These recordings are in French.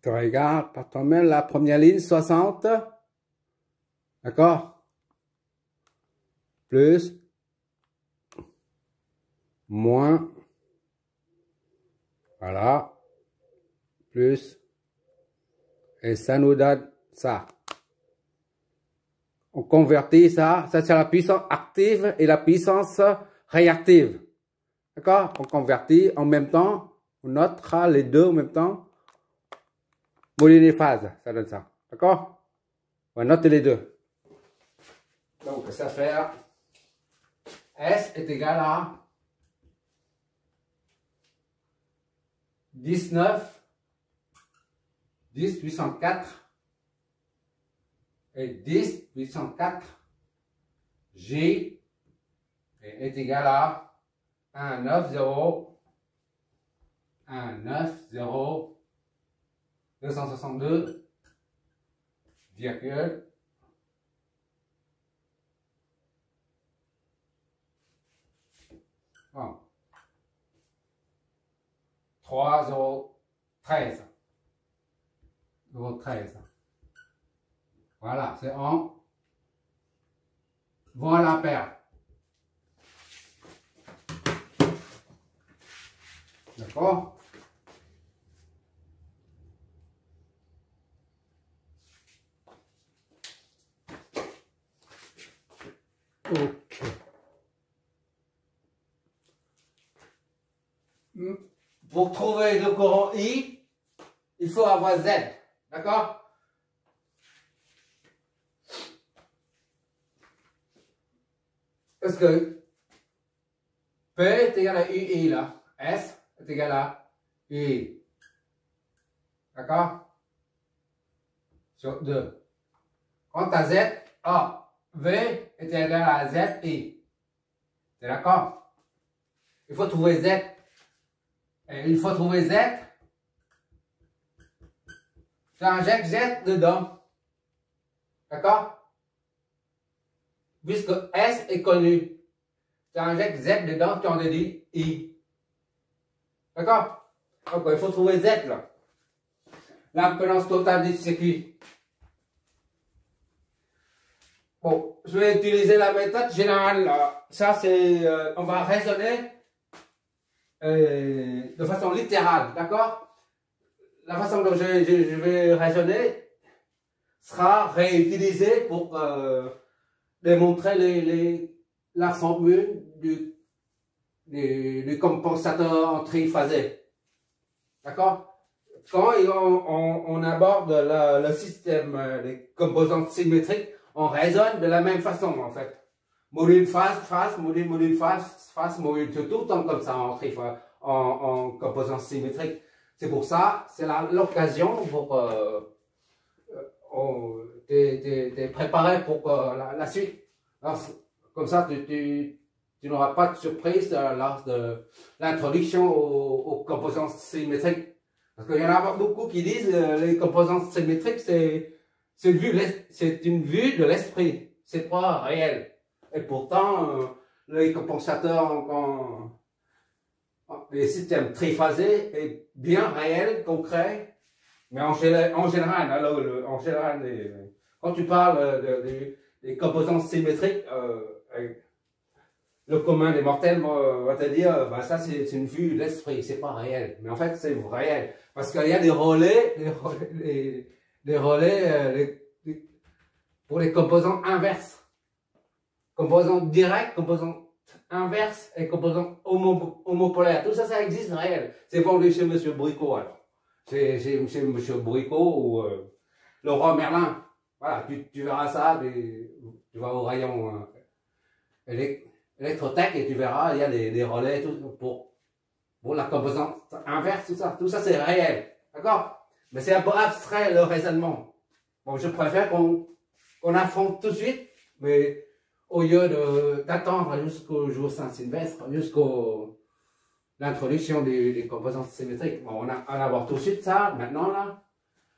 Tu regardes par toi-même la première ligne, 60. D'accord? Plus. Moins. Voilà. Plus. Et ça nous donne ça. On convertit ça. Ça, c'est la puissance active et la puissance réactive. D'accord? On convertit en même temps. On notera les deux en même temps. Moduler les phases. Ça donne ça. D'accord? On va noter les deux. Donc, ça fait S est égal à 19, 10 puissance 4 et 10 puissance 4 G est égal à 1, 9, 0, 1, 9, 0, 262, virgule, bon, 3, 0, 13, 0, 13. Voilà, c'est en voilà l'ampère. D'accord? Ok. Pour trouver le courant I, il faut avoir Z. D'accord? Parce que P est égal à UI là. S est égal à UI. D'accord? Sur 2. Quant à Z, A, V est égal à Z, I. C'est d'accord? Il faut trouver Z. Et il faut trouver Z. Tu injectes Z dedans. D'accord? Puisque S est connu. Tu injectes Z dedans, tu en dis I. D'accord? Donc il faut trouver Z là. L'impédance totale du circuit. Bon, je vais utiliser la méthode générale là. Ça c'est, on va raisonner de façon littérale, d'accord? La façon dont je vais raisonner sera réutilisée pour démontrer la formule du compensateur en triphasé. D'accord? Quand on aborde le système des composantes symétriques, on raisonne de la même façon en fait. Module phase, module phase, module tout le temps comme ça en composants symétriques. C'est pour ça, c'est l'occasion pour t'es préparé pour la suite. Alors, comme ça, tu n'auras pas de surprise lors de l'introduction aux composants symétriques. Parce qu'il y en a beaucoup qui disent les composants symétriques, c'est une vue de l'esprit. C'est pas réel. Et pourtant, les compensateurs les systèmes triphasés est bien réel, concret. Mais en général, quand tu parles des composants symétriques, le commun des mortels va te dire, bah ça c'est une vue de l'esprit, c'est pas réel. Mais en fait c'est réel. Parce qu'il y a des relais, pour les composants inverses. Composants directs, composants inverses et composants homopolaires. Tout ça, ça existe réel. C'est vendu chez M. Bricot alors. C'est M. Bricot ou Laurent Merlin. Voilà, tu verras ça, tu vas au rayon électrotech et tu verras, il y a des relais tout, pour la composante inverse, tout ça c'est réel, d'accord? Mais c'est un peu abstrait le raisonnement. Bon, je préfère qu'on affronte tout de suite, mais au lieu d'attendre jusqu'au jour Saint-Sylvestre, jusqu'au l'introduction des composantes symétriques. Bon, on va avoir tout de suite ça, maintenant là.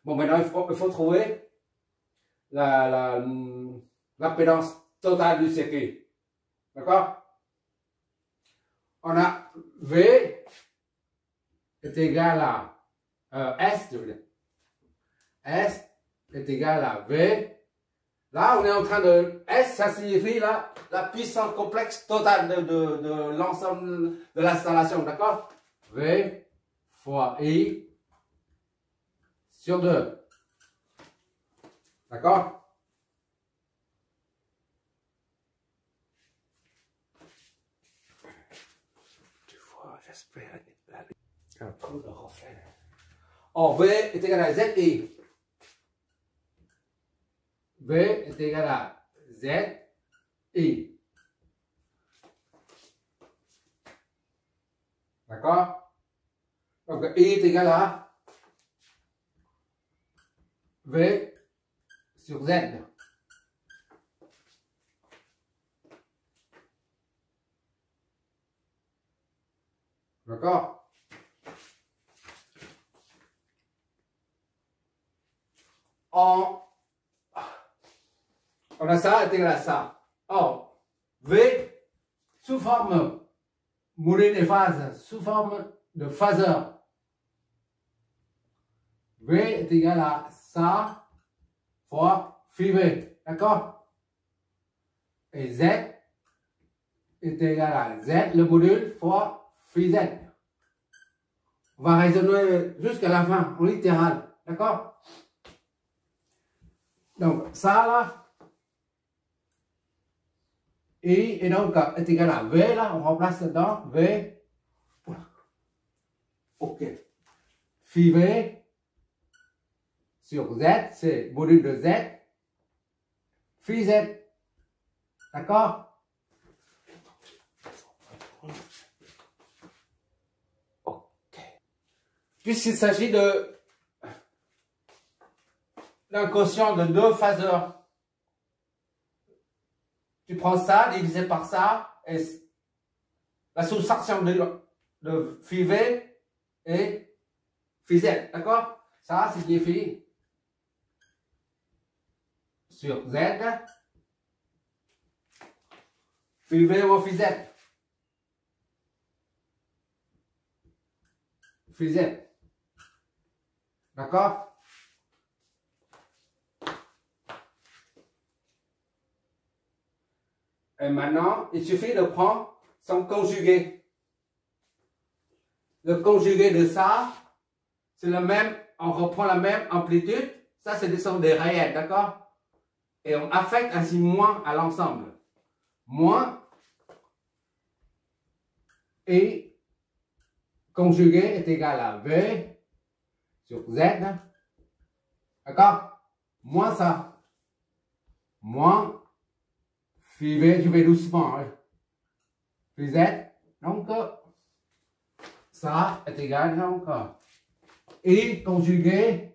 Bon, maintenant il faut trouver l'impédance totale du circuit. D'accord? On a V est égal à S, je veux dire. S est égal à V. Là, on est en train de... S, ça signifie la puissance complexe totale de l'ensemble de l'installation, d'accord? V fois I sur 2. D'accord? Tu vois, j'espère un trou de reflet. Or, V est égal à ZI. V est égal à ZI. D'accord? Donc, I est égal à V sur Z. D'accord? On a ça est égal à ça. Or, V sous forme module des phases, sous forme de phaseur. V est égal à ça fois phi V. D'accord? Et Z est égal à Z, le module, fois phi Z. On va raisonner jusqu'à la fin, en littéral. D'accord? Donc, ça là, I et donc est égal à V là, on remplace dedans V. Ok. Phi V sur Z, c'est module de Z. Phi Z. D'accord? Ok. Puisqu'il s'agit d'un quotient de deux phaseurs. Tu prends ça, divisé par ça, et la soustraction de phi V et phi Z. D'accord? Ça signifie sur Z, phi V ou phi Z. Phi Z. D'accord? Et maintenant, il suffit de prendre son conjugué. Le conjugué de ça, c'est le même, on reprend la même amplitude. Ça, ce sont des réels, d'accord? Et on affecte ainsi moins à l'ensemble. Moins et conjugué est égal à V sur Z. D'accord? Moins ça. Moins phi V, je vais doucement. Hein. Phi Z. Donc, ça est égal donc I conjugué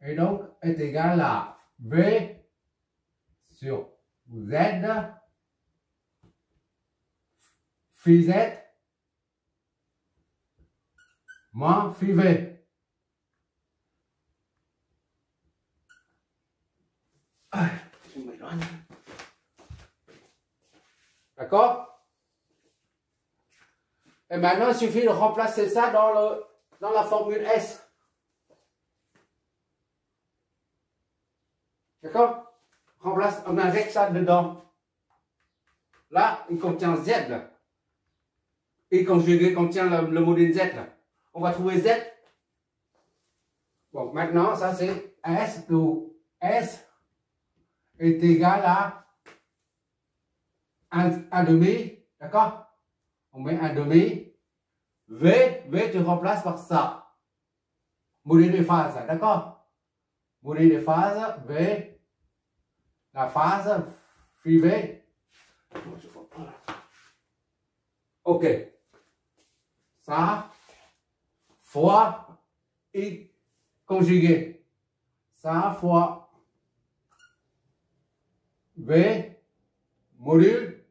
et donc est égal à V sur Z phi Z moins phi V. D'accord? Et maintenant, il suffit de remplacer ça dans la formule S. D'accord? On injecte ça dedans. Là, il contient Z. Là. Et conjugué contient le module Z. Là. On va trouver Z. Bon, maintenant, ça c'est S où S est égal à 1 demi. D'accord? On met 1 demi. V, tu remplaces par ça. Module de phase, d'accord? Module de phase, V. La phase, phi V. Ok. Ça, fois I conjugué. Ça, fois V, module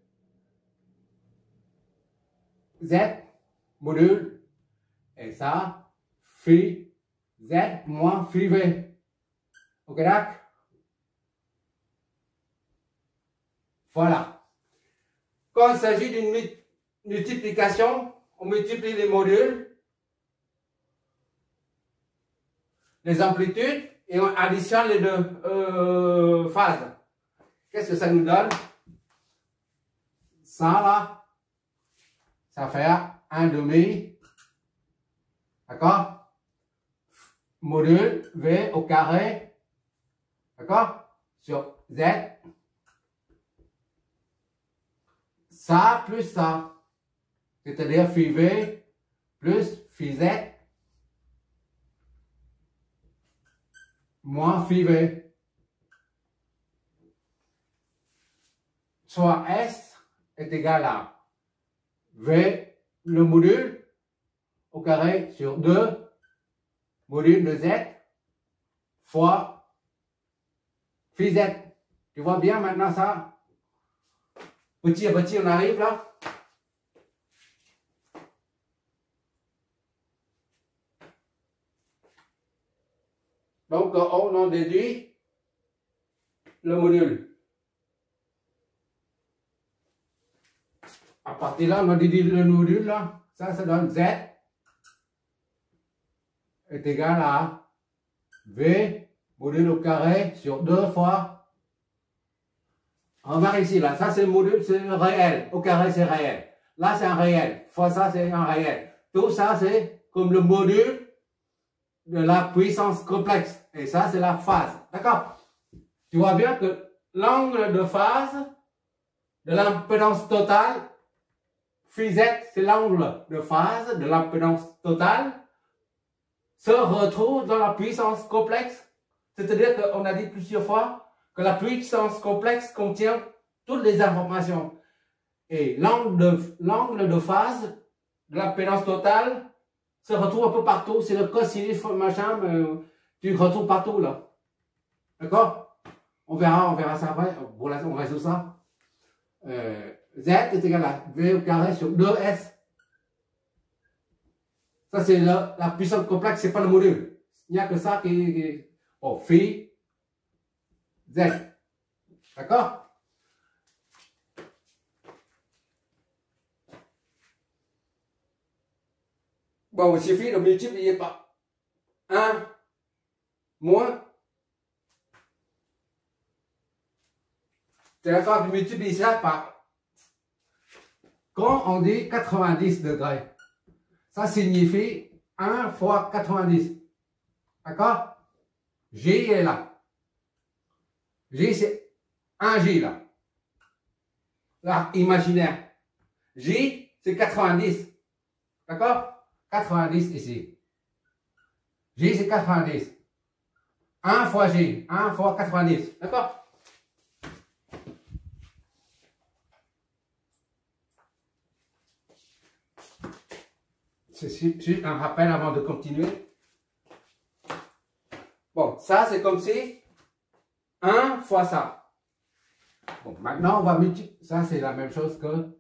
Z, module, et ça, phi Z moins phi V. Ok, d'accord? Voilà. Quand il s'agit d'une multiplication, on multiplie les modules. les amplitudes et on additionne les deux phases. Qu'est-ce que ça nous donne? Ça là, ça fait 1/2, d'accord? Module V au carré, d'accord? Sur Z. Ça plus ça, c'est-à-dire phi V plus phi Z moins phi V. Soit S est égal à V, le module, au carré sur 2 module de Z fois phi Z. Tu vois bien maintenant ça? Petit à petit, on arrive là. Donc, on en déduit le module. À partir de là, on a déduit le module là. Ça donne Z est égal à V module au carré sur 2 fois. On va ici, là, ça c'est le module, c'est réel. Au carré, c'est réel. Là, c'est un réel. Fois ça, c'est un réel. Tout ça, c'est comme le module de la puissance complexe. Et ça, c'est la phase. D'accord? Tu vois bien que l'angle de phase de l'impédance totale, phi Z, c'est l'angle de phase de l'impédance totale, se retrouve dans la puissance complexe. C'est-à-dire qu'on a dit plusieurs fois que la puissance complexe contient toutes les informations. Et l'angle de phase de l'impédance totale se retrouve un peu partout. C'est le cosinus, machin, mais tu le retrouves partout là. D'accord? On verra ça après. Pour l'instant, on résout ça. Z est égal à V au carré sur 2S. Ça, c'est la puissance complexe, c'est pas le module. Il n'y a que ça qui oh, phi Z. D'accord? Bon, il suffit de multiplier par 1 moins. C'est d'accord, de multiplier ça par. Quand on dit 90 degrés, ça signifie 1 fois 90. D'accord? J est là. J, c'est 1 J là. Là, imaginaire. J, c'est 90. D'accord? 90 ici. J, c'est 90. 1 fois J. 1 fois 90. D'accord? C'est juste un rappel avant de continuer. Bon, ça, c'est comme si 1 fois ça. Bon, maintenant, on va multiplier. Ça, c'est la même chose que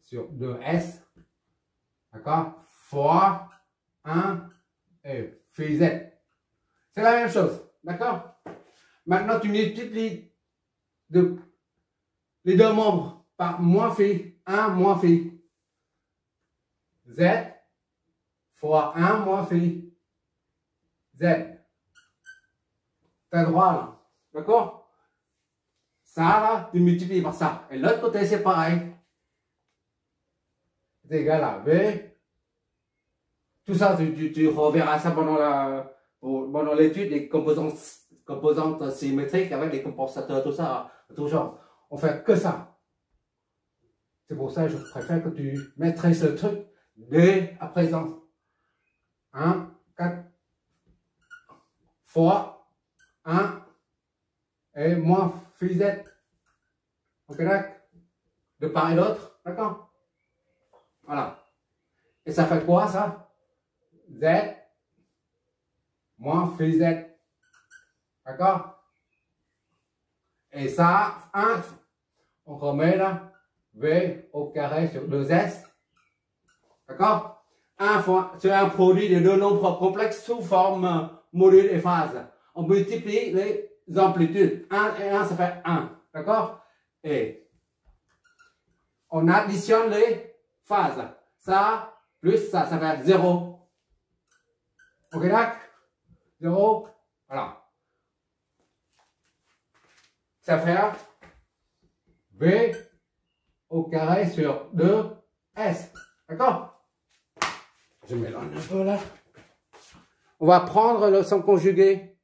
sur 2S. D'accord? Fois 1 et phi Z. C'est la même chose. D'accord? Maintenant, tu multiplies les deux membres par moins phi. 1 moins phi. Z fois 1 moins phi. Z. T'as droit là. D'accord? Ça là, tu multiplies par ça. Et l'autre côté, c'est pareil. C'est égal à V. Tout ça, tu reverras ça pendant l'étude des composantes symétriques avec les compensateurs, tout ça, tout genre. On fait que ça. C'est pour ça que je préfère que tu maîtrises ce truc dès à présent. 1, 4 fois 1 et moins phi Z. Ok, d'accord? De part et d'autre, d'accord? Voilà. Et ça fait quoi ça? Z moins phi Z. D'accord? Et ça, 1, on remet là, V au carré sur 2S. D'accord? 1 fois, c'est un produit de deux nombres complexes sous forme module et phase. On multiplie les amplitudes. 1 et 1, ça fait 1. D'accord? Et on additionne les phases. Ça plus ça, ça fait 0. Ok, d'accord? 0, voilà. Ça fait V au carré sur 2S. D'accord? Je mélange un peu là. On va prendre le son conjugué.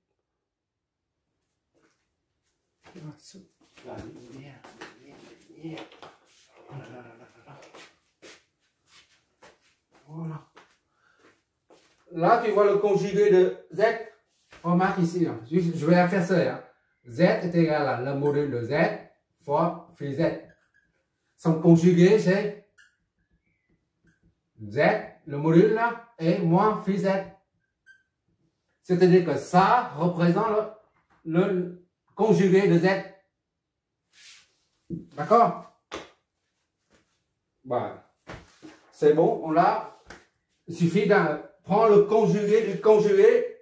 La lumière. Voilà. Là, tu vois le conjugué de Z. Remarque ici, hein. Je vais la faire ça. Hein. Z est égal à le module de Z fois phi Z. Son conjugué, c'est Z, le module là, et moins phi Z. C'est-à-dire que ça représente le conjugué de Z. D'accord? Voilà. C'est bon, on l'a. Il suffit d'un... Prends le conjugué du conjugué.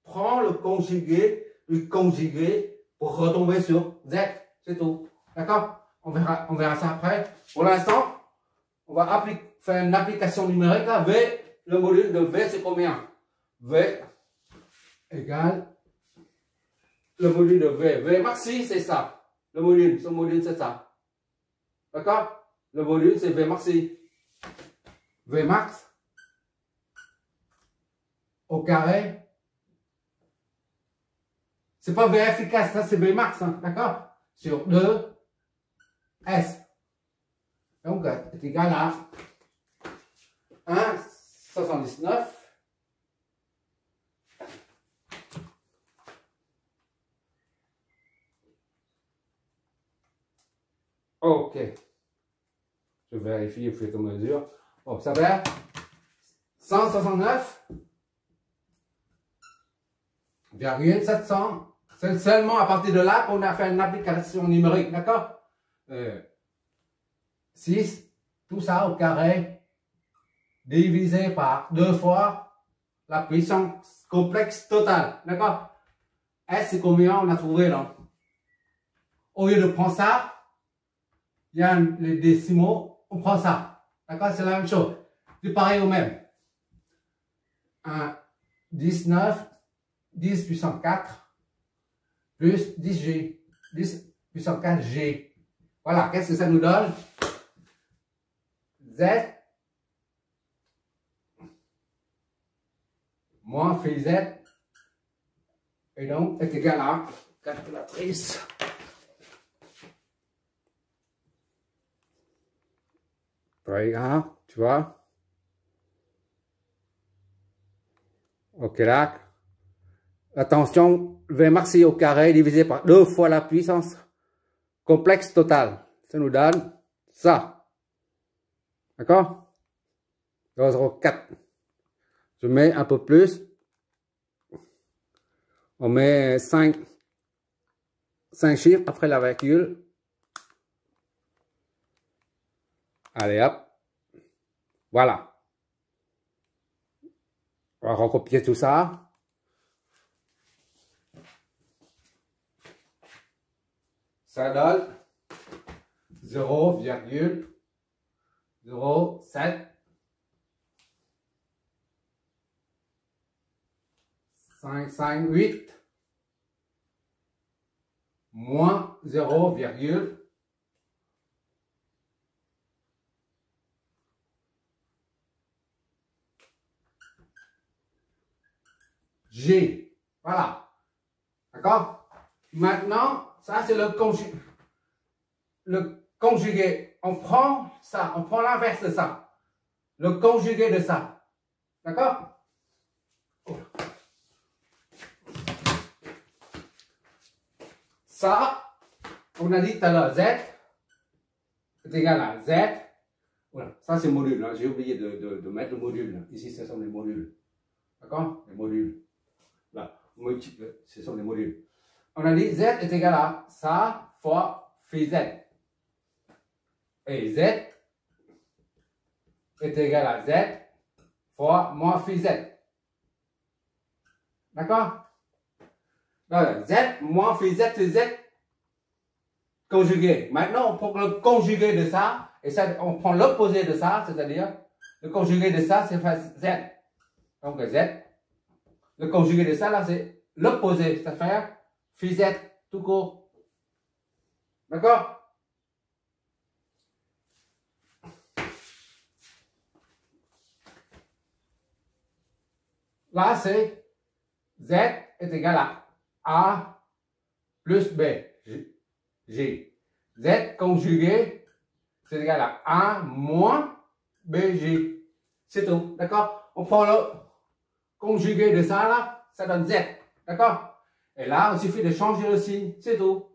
Prends le conjugué du conjugué pour retomber sur Z. C'est tout. D'accord? On verra ça après. Pour l'instant, on va faire une application numérique là. V, le module de V, c'est combien? V égale le module de V. V maxi, c'est ça. Le module, son module, c'est ça. D'accord? Le module, c'est V maxi. V max au carré. C'est pas V efficace, ça c'est V max, hein, d'accord? Sur 2S. Donc, est égal à 1,79. Ok. Je vérifie au fur et à mesure. Bon, ça va. 169,700. C'est seulement à partir de là qu'on a fait une application numérique, d'accord? 6, tout ça au carré, divisé par 2 fois la puissance complexe totale, d'accord? S, c'est combien on a trouvé là? Au lieu de prendre ça, il y a les décimaux, on prend ça, d'accord? C'est la même chose, c'est pareil au même. 1, 19, 10 puissance 4, plus 10G, 10 puissance 4G. Voilà, qu'est-ce que ça nous donne? Z moins phi Z, et donc est égal à calculatrice. Regarde, tu vois? Ok, là. Attention, V maxi au carré divisé par 2 fois la puissance complexe totale. Ça nous donne ça. D'accord? 0,04. Je mets un peu plus. On met 5 chiffres après la virgule. Allez hop. Voilà. On va recopier tout ça. Ça donne 0,07 558 moins 0, G. Voilà. D'accord? Maintenant, ça c'est le conjugué. Le conjugué. On prend ça, on prend l'inverse de ça. Le conjugué de ça. D'accord? Ça, on a dit tout à l'heure, Z est égal à Z. Voilà, ça c'est module. Hein. J'ai oublié de mettre le module. Là. Ici, ce sont les modules. D'accord? Les modules. Là, multiple, ce sont les modules. On a dit Z est égal à ça fois phi Z. Et Z est égal à Z fois moins phi Z. D'accord? Z moins phi Z, c'est Z conjugué. Maintenant, on prend le conjugué de ça, et ça, on prend l'opposé de ça, c'est-à-dire le conjugué de ça, c'est Z. Donc Z Le conjugué de ça, là, c'est l'opposé. C'est-à-dire phi z tout court. D'accord? Là, c'est z est égal à A plus B. G. Z conjugué, c'est égal à A moins BG. C'est tout. D'accord? On prend le conjugué de ça, là, ça donne Z. D'accord? Et là, il suffit de changer le signe. C'est tout.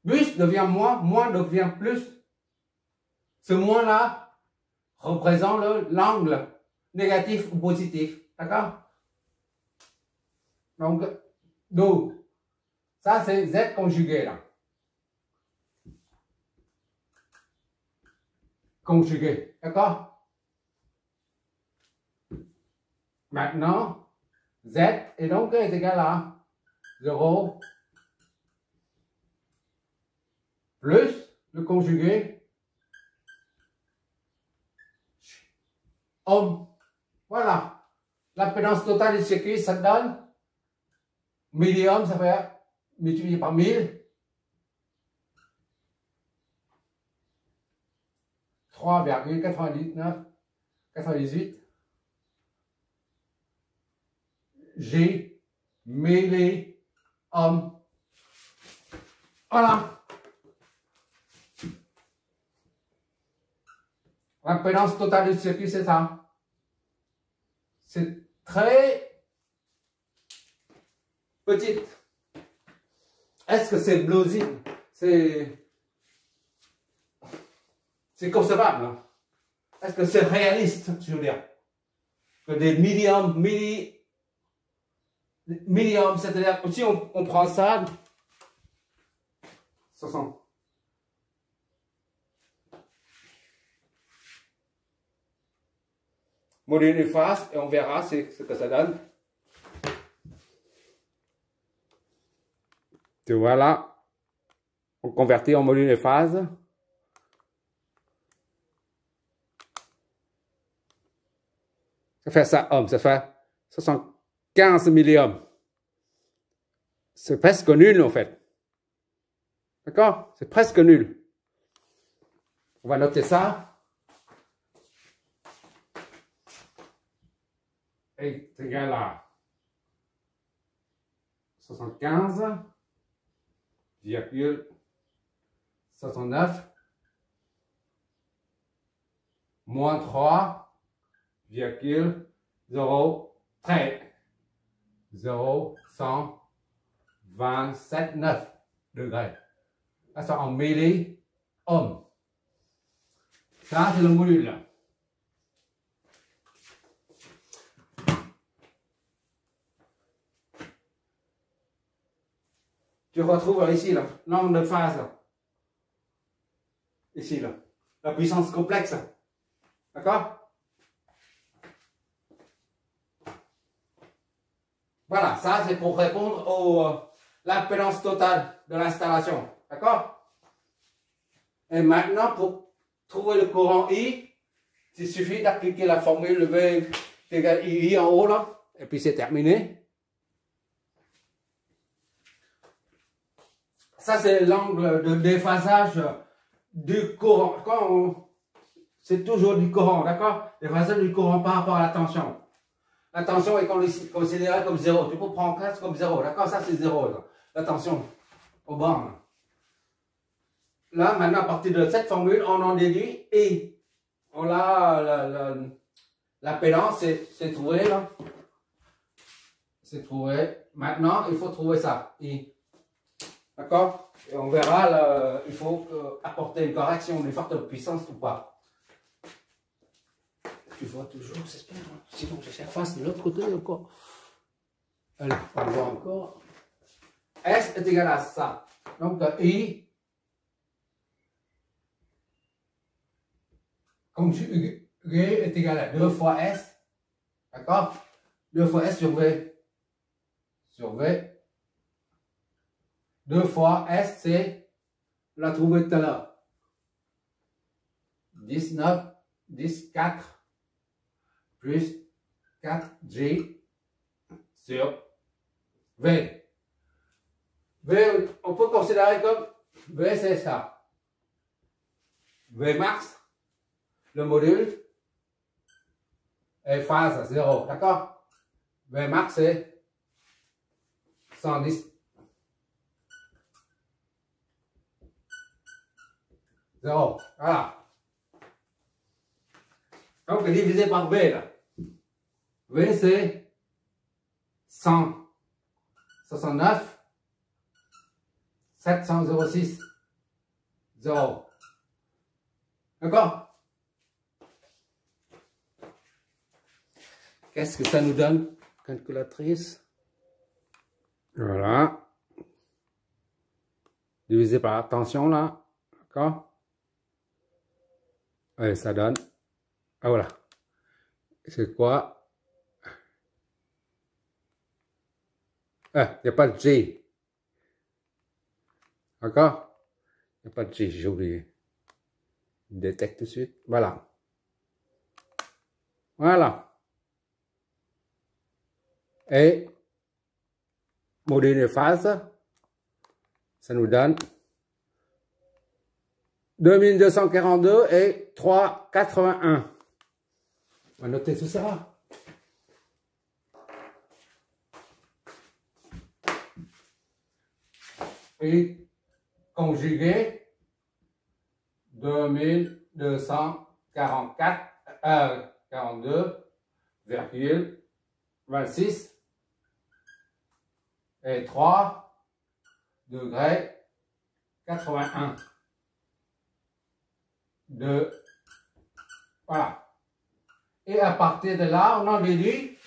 Plus devient moins devient plus. Ce moins-là représente l'angle négatif ou positif. D'accord? Donc, d'où? Ça, c'est Z conjugué, là. Conjugué. D'accord? Maintenant, Z est donc égal à 0 plus le conjugué ohm. Voilà. L'impédance totale du circuit, ça donne milliohm, ça fait multiplié par 1000. 3,98 G milliohm. Voilà. L'impédance totale du circuit, c'est ça. C'est très petite. Est-ce que c'est plausible? C'est concevable. Hein? Est-ce que c'est réaliste, je veux dire? Que des millions, millions, c'est-à-dire, si on prend ça, 60. Module de phase, et on verra ce que ça donne. Et voilà, on convertit en module de phase. Ça fait ça, ohm, ça fait 75 milliohms. C'est presque nul, en fait. D'accord? C'est presque nul. On va noter ça. Est égal à 75,69 moins 3,013 0,127,9 degrés. Ça, c'est en milliohms. Ça, c'est le module. Tu retrouves ici, l'angle de phase. Ici, là. La puissance complexe. D'accord? Voilà, ça c'est pour répondre à l'impédance totale de l'installation. D'accord? Et maintenant, pour trouver le courant I, il suffit d'appliquer la formule V égale I en haut, là, et puis c'est terminé. Ça, c'est l'angle de déphasage du courant. C'est toujours du courant, d'accord? Déphasage du courant par rapport à la tension. La tension est considérée comme 0. Tu peux prendre ça comme 0, d'accord? Ça, c'est 0, là. La tension au bornes. Là, maintenant, à partir de cette formule, on en déduit et on a l'impédance, c'est trouvé, là. C'est trouvé. Maintenant, il faut trouver ça, I. D'accord? Et on verra, là, il faut apporter une correction du facteur de puissance ou pas. Tu vois toujours, j'espère. Hein? Sinon, je face de l'autre côté encore. Allez, on voit encore. S est égal à ça. Donc, I conjugué est égal à 2 fois S. D'accord? 2 fois S sur V. Sur V. 2 fois S, c'est, on l'a trouvé tout à l'heure. 19, 10, 4, plus 4G sur V. V, on peut considérer comme V, c'est ça. V max, le module, et phase à 0, d'accord? V max, c'est 110. 0, voilà. Donc, divisé par V, là. V, c'est 169, 706, 0. D'accord? Qu'est-ce que ça nous donne? Calculatrice. Voilà. Divisé par la tension, là. D'accord? Et ça donne. Ah, voilà. C'est quoi? Ah, il n'y a pas de G. D'accord? Il n'y a pas de G, j'ai oublié. Je détecte tout de suite. Voilà. Voilà. Et module de phase, ça nous donne 2242 et 381. On va noter tout ça. Et conjugué 42,26 et 3 degrés 81 de voilà. Et à partir de là, on en déduit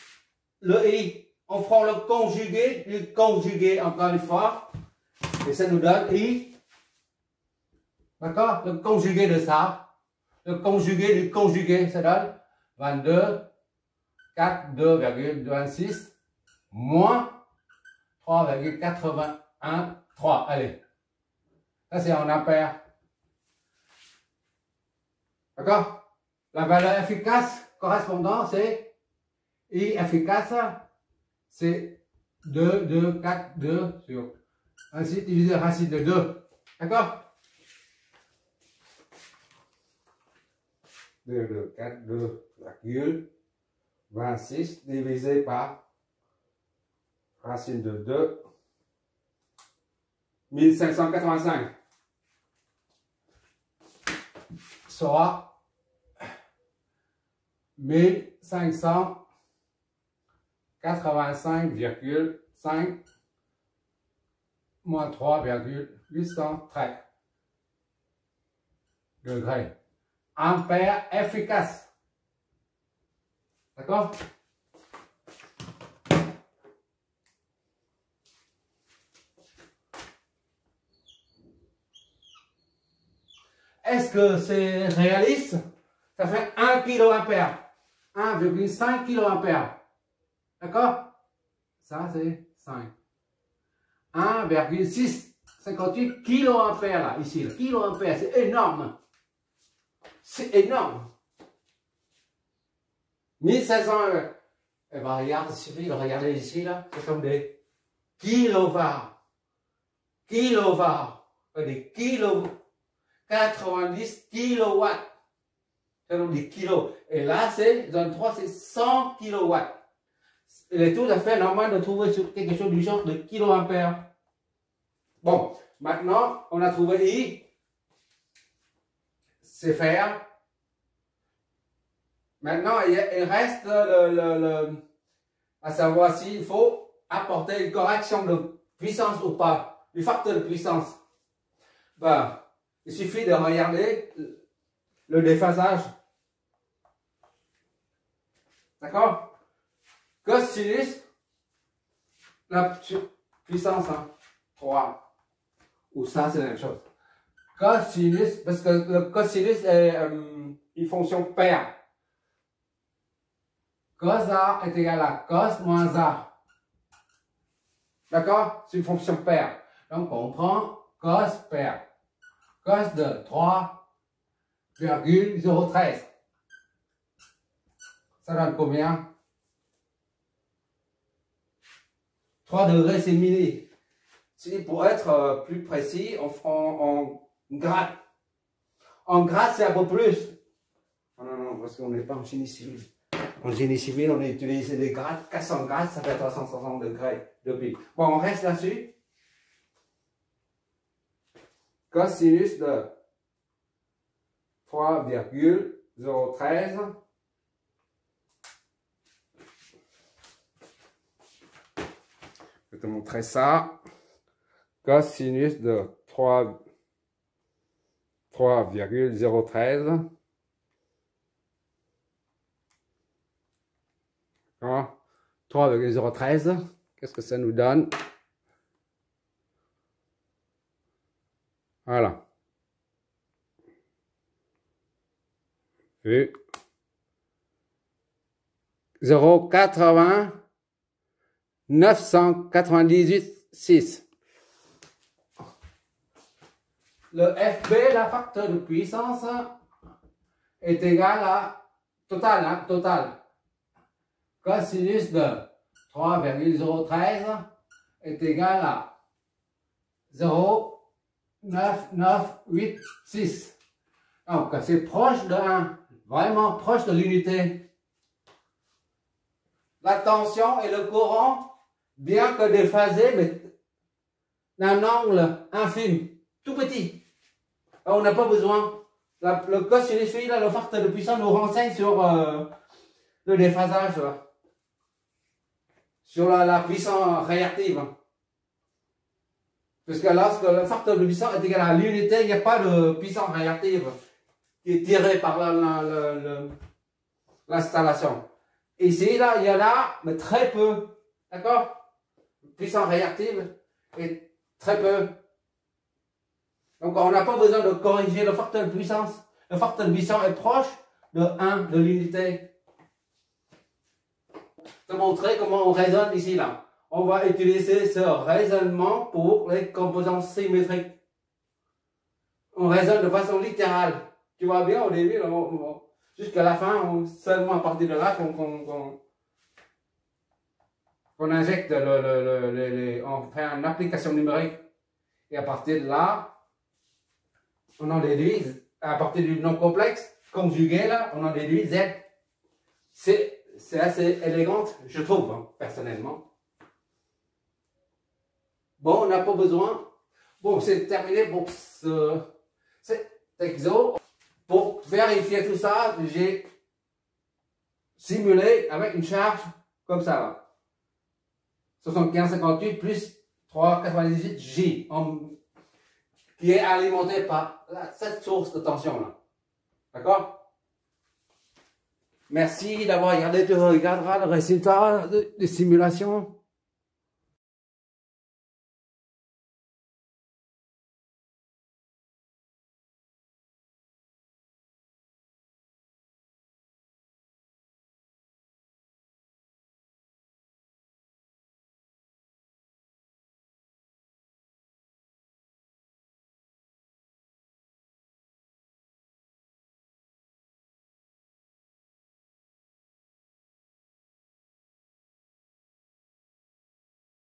le I. On prend le conjugué du conjugué encore une fois. Et ça nous donne I. D'accord? Le conjugué de ça. Le conjugué du conjugué, ça donne 22, 4, 2,26 moins 3,81, 3. Allez. Ça, c'est en ampères. D'accord? La valeur efficace correspondant, c'est I efficace, c'est 2, 2, 4, 2 sur racine divisé racine de 2. D'accord? 2, 2, 4, 2,26 divisé par racine de 2, 1585. Soit 1585,5 moins 3,813 degrés. Ampère efficace. D'accord? Est-ce que c'est réaliste? Ça fait 1 kA. 1,5 kA. D'accord? Ça, c'est 5. 1,658 kA là, ici. Le kA, c'est énorme. C'est énorme. 1500. Eh ben, regarde, il suffit de regarder ici, là. C'est comme des kilowatts. Kilowatts. Des kilos. 90 kilowatts. C'est donc des kilos. Et là, c'est, zone 3, c'est 100 kilowatts. Il est tout à fait normal de trouver sur quelque chose du genre de kiloampères. Bon, maintenant, on a trouvé I. C'est faire. Maintenant, il reste à savoir s'il faut apporter une correction de puissance ou pas, du facteur de puissance. Ben, il suffit de regarder le déphasage. D'accord? Cosinus, la puissance 3. Ou ça, c'est la même chose. Cosinus, parce que le cosinus est une fonction paire. Cos A est égal à cos moins A. D'accord? C'est une fonction paire. Donc, on prend cos paire. Cos de 3,013. Ça donne combien? 3 degrés, c'est milli. Si pour être plus précis, on gratte. En gratte, c'est un peu plus. Non, parce qu'on n'est pas en génie civil. En génie civil, on utilise des grattes. 400 grattes, ça fait 360 degrés depuis. Bon, on reste là-dessus. Cosinus de 3,013. Je vais te montrer ça. Cosinus de 3,013. 3,013. Qu'est-ce que ça nous donne? Voilà. Vu. 0,80 998,6. Le FB, la facteur de puissance, est égal à total, hein, total. Cosinus de 3,013 est égal à 0,9986. Donc, c'est proche de 1, vraiment proche de l'unité. La tension et le courant, bien que déphasés, mais d'un angle infime, tout petit. Alors, on n'a pas besoin. Le cosinus phi, le facteur de puissance nous renseigne sur le déphasage, sur la puissance réactive. Parce que lorsque le facteur de puissance est égal à l'unité, il n'y a pas de puissance réactive qui est tirée par l'installation. Ici, là, il y en a, mais très peu. D'accord? Puissance réactive est très peu. Donc, on n'a pas besoin de corriger le facteur de puissance. Le facteur de puissance est proche de 1 de l'unité. Je vais te montrer comment on raisonne ici, là. On va utiliser ce raisonnement pour les composants symétriques. On raisonne de façon littérale. Tu vois bien, au début, jusqu'à la fin, seulement à partir de là qu'on injecte on fait une application numérique. Et à partir de là, on en déduit, à partir du nom complexe, conjugué là, on en déduit Z. C'est assez élégant, je trouve, hein, personnellement. Bon, on n'a pas besoin. Bon, c'est terminé pour cet exo. Pour vérifier tout ça, j'ai simulé avec une charge comme ça. Là. 75,58 plus 3,98 J. Qui est alimenté par cette source de tension là. D'accord? Merci d'avoir regardé. Tu regarderas le résultat des simulations.